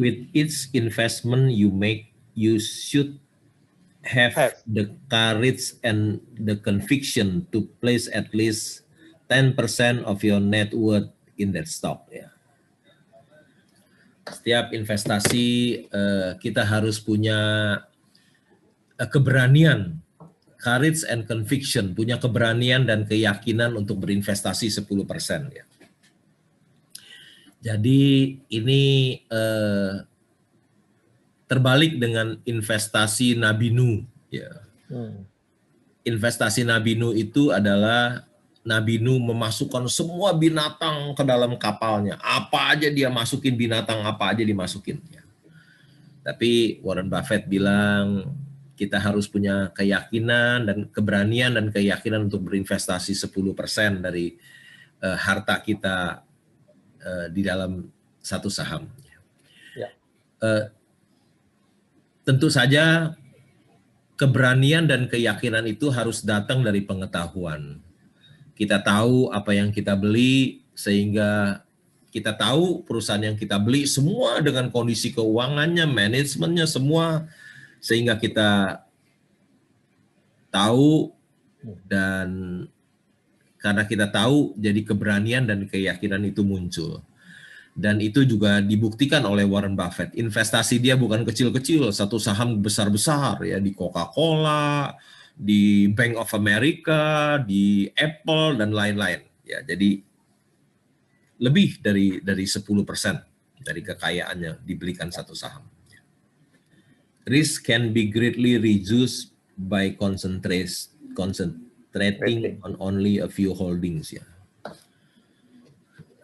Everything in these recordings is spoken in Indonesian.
with each investment you make, you should have the courage and the conviction to place at least 10% of your net worth in that stock. Ya. Setiap investasi kita harus punya keberanian, courage and conviction, punya keberanian dan keyakinan untuk berinvestasi 10%. Ya. Jadi ini terbalik dengan investasi Nabi Nuh. Ya. Investasi Nabi Nuh itu adalah Nabi Nuh memasukkan semua binatang ke dalam kapalnya. Apa aja dia masukin binatang, apa aja dimasukin. Ya. Tapi Warren Buffett bilang kita harus punya keyakinan dan keberanian dan keyakinan untuk berinvestasi 10% dari harta kita di dalam satu saham. Ya. Tentu saja keberanian dan keyakinan itu harus datang dari pengetahuan. Kita tahu apa yang kita beli, sehingga kita tahu perusahaan yang kita beli semua dengan kondisi keuangannya, manajemennya semua, sehingga kita tahu, dan karena kita tahu jadi keberanian dan keyakinan itu muncul. Dan itu juga dibuktikan oleh Warren Buffett. Investasi dia bukan kecil-kecil, satu saham besar-besar ya, di Coca-Cola, di Bank of America, di Apple dan lain-lain. Ya, jadi lebih dari 10% dari kekayaannya dibelikan satu saham. Risk can be greatly reduced by concentrating on only a few holdings ya.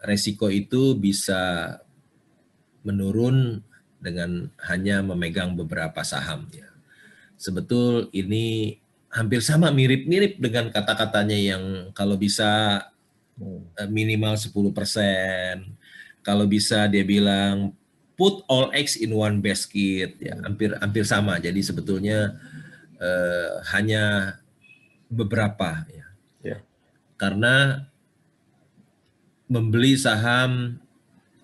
Resiko itu bisa menurun dengan hanya memegang beberapa saham. Ya. Sebetul ini hampir sama, mirip-mirip dengan kata-katanya yang kalau bisa minimal 10%, kalau bisa dia bilang put all eggs in one basket, ya hampir sama. Jadi sebetulnya hanya beberapa. Ya. Yeah. Karena membeli saham,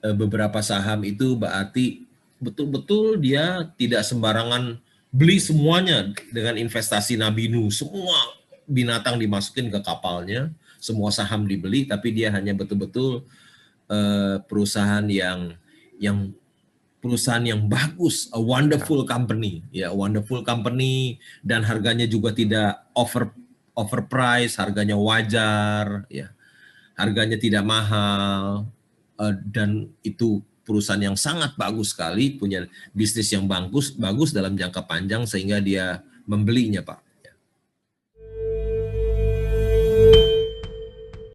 beberapa saham itu berarti betul-betul dia tidak sembarangan beli semuanya dengan investasi Nabi Nuh. Semua binatang dimasukin ke kapalnya, semua saham dibeli, tapi dia hanya betul-betul perusahaan yang perusahaan yang bagus, a wonderful company, ya wonderful company, dan harganya juga tidak overprice, harganya wajar, ya. Harganya tidak mahal, dan itu perusahaan yang sangat bagus sekali, punya bisnis yang bagus dalam jangka panjang, sehingga dia membelinya, Pak.